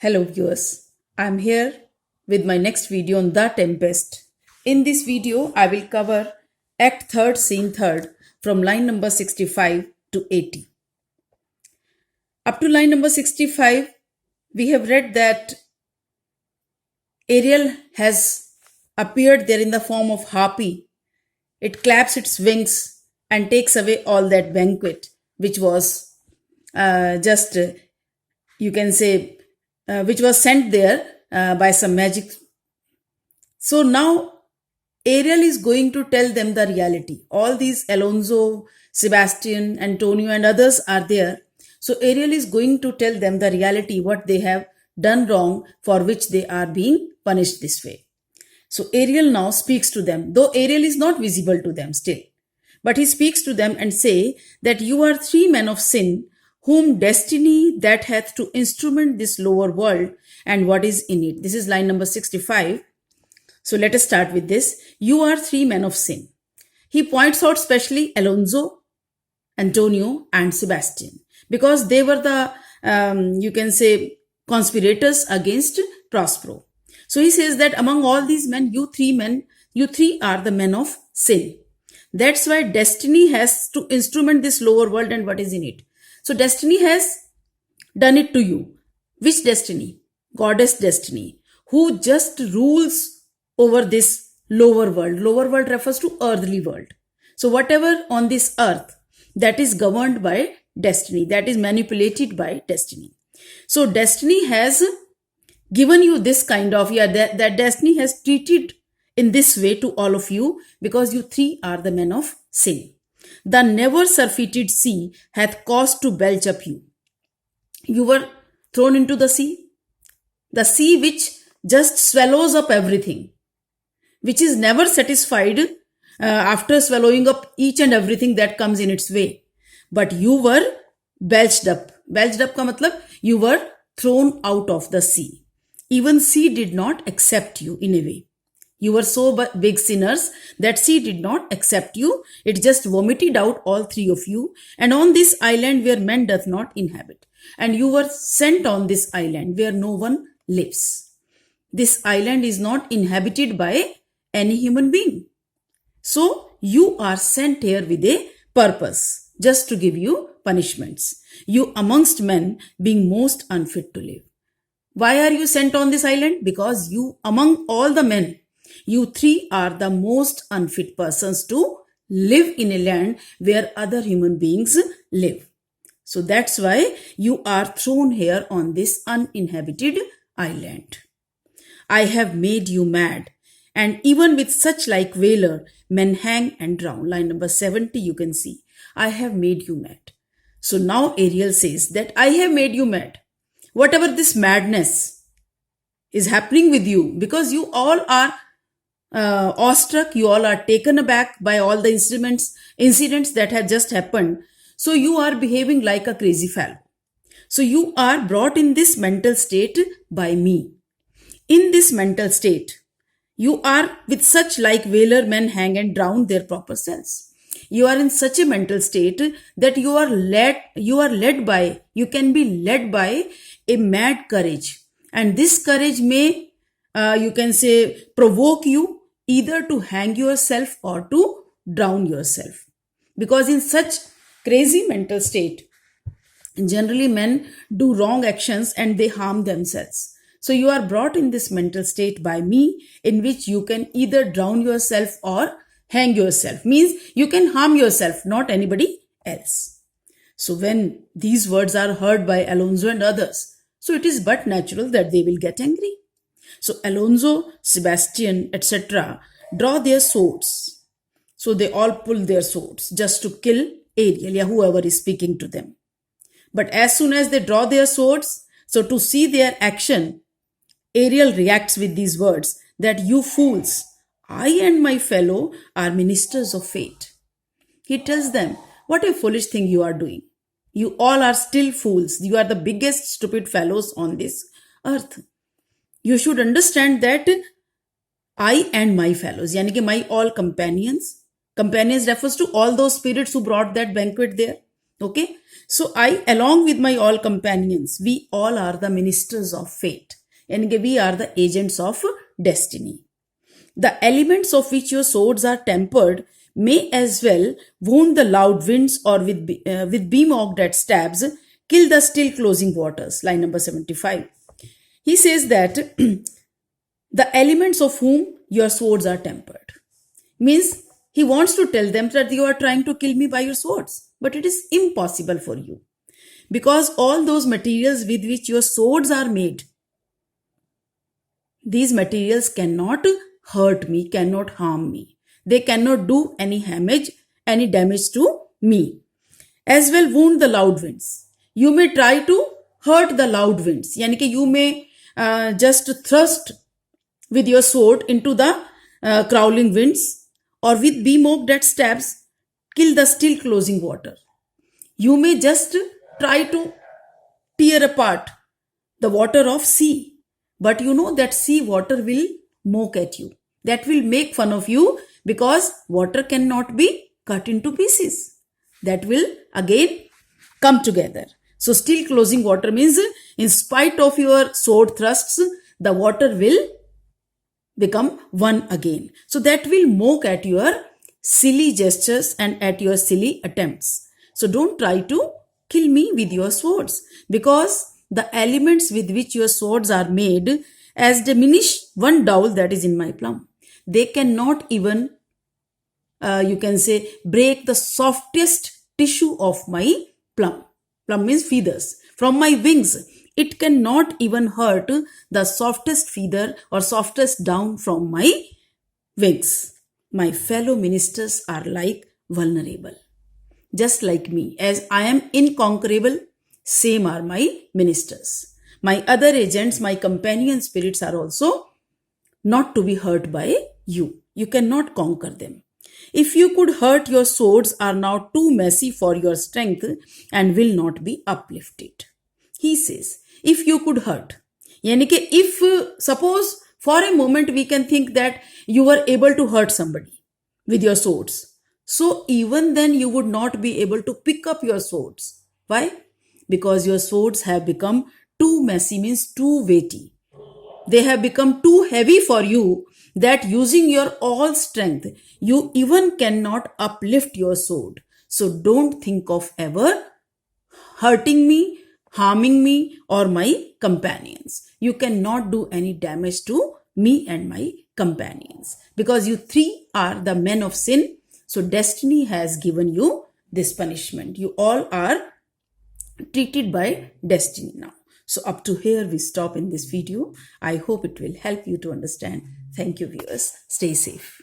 Hello viewers, I am here with my next video on The Tempest. In this video, I will cover Act 3rd, Scene 3rd from line number 65 to 80. Up to line number 65, we have read that Ariel has appeared there in the form of harpy. It claps its wings and takes away all that banquet, which was which was sent there by some magic. So now Ariel is going to tell them the reality. All these Alonso, Sebastian, Antonio and others are there. So Ariel is going to tell them the reality, what they have done wrong for which they are being punished this way. So Ariel now speaks to them, though Ariel is not visible to them still. But he speaks to them and say that you are three men of sin, whom destiny that hath to instrument this lower world and what is in it. This is line number 65. So let us start with this. You are three men of sin. He points out specially Alonso, Antonio and Sebastian, because they were the, conspirators against Prospero. So he says that among all these men, you three are the men of sin. That's why destiny has to instrument this lower world and what is in it. So destiny has done it to you. Which destiny? Goddess destiny, who just rules over this lower world. Lower world refers to earthly world. So whatever on this earth, that is governed by destiny, that is manipulated by destiny. So destiny has given you this kind of, that destiny has treated in this way to all of you, because you three are the men of sin. The never surfeited sea hath caused to belch up you. You were thrown into the sea which just swallows up everything, which is never satisfied after swallowing up each and everything that comes in its way. But you were belched up. Belched up ka matlab, you were thrown out of the sea. Even sea did not accept you in a way. You were so big sinners that sea did not accept you. It just vomited out all three of you. And on this island where men doth not inhabit. And you were sent on this island where no one lives. This island is not inhabited by any human being. So you are sent here with a purpose, just to give you punishments. You amongst men being most unfit to live. Why are you sent on this island? Because you, among all the men, you three are the most unfit persons to live in a land where other human beings live. So that's why you are thrown here on this uninhabited island. I have made you mad, and even with such like valor, men hang and drown. Line number 70, you can see. I have made you mad. So now Ariel says that I have made you mad. Whatever this madness is happening with you, because you all are awestruck, you all are taken aback by all the incidents that have just happened. So you are behaving like a crazy fellow. So you are brought in this mental state by me. In this mental state, you are with such like valor, men hang and drown their proper selves. You are in such a mental state that you can be led by a mad courage. And this courage may, provoke you either to hang yourself or to drown yourself. Because in such crazy mental state, generally men do wrong actions and they harm themselves. So you are brought in this mental state by me, in which you can either drown yourself or hang yourself. Means you can harm yourself, not anybody else. So when these words are heard by Alonso and others, so it is but natural that they will get angry. So Alonso, Sebastian, etc. draw their swords. So they all pull their swords just to kill Ariel, whoever is speaking to them. But as soon as they draw their swords, so to see their action, Ariel reacts with these words that you fools, I and my fellow are ministers of fate. He tells them, what a foolish thing you are doing. You all are still fools. You are the biggest stupid fellows on this earth. You should understand that I and my fellows, my all companions refers to all those spirits who brought that banquet there. Okay. So I, along with my all companions, we all are the ministers of fate. And we are the agents of destiny. The elements of which your swords are tempered may as well wound the loud winds, or with beam that stabs, kill the still closing waters. Line number 75. He says that the elements of whom your swords are tempered means he wants to tell them that you are trying to kill me by your swords, but it is impossible for you, because all those materials with which your swords are made, these materials cannot hurt me, cannot harm me. They cannot do any damage to me. As well wound the loud winds. You may try to hurt the loud winds. Yani कि you may just thrust with your sword into the crawling winds, or with beam that stabs, kill the still closing water. You may just try to tear apart the water of sea, but you know that sea water will mock at you. That will make fun of you, because water cannot be cut into pieces. That will again come together. So still closing water means in spite of your sword thrusts, the water will become one again. So that will mock at your silly gestures and at your silly attempts. So don't try to kill me with your swords, because the elements with which your swords are made as diminish one dowel that is in my plum. They cannot even, you can say, break the softest tissue of my plum. Plum means feathers. From my wings, it cannot even hurt the softest feather or softest down from my wings. My fellow ministers are like vulnerable, just like me. As I am inconquerable, same are my ministers. My other agents, my companion spirits are also not to be hurt by you. You cannot conquer them. If you could hurt, your swords are now too messy for your strength and will not be uplifted. He says, if you could hurt. Yani कि if suppose for a moment we can think that you were able to hurt somebody with your swords, so even then you would not be able to pick up your swords. Why? Because your swords have become too messy, means too weighty. They have become too heavy for you, that using your all strength, you even cannot uplift your sword. So don't think of ever hurting me, harming me, or my companions. You cannot do any damage to me and my companions, because you three are the men of sin. So destiny has given you this punishment. You all are treated by destiny now. So up to here we stop in this video. I hope it will help you to understand. Thank you, viewers. Stay safe.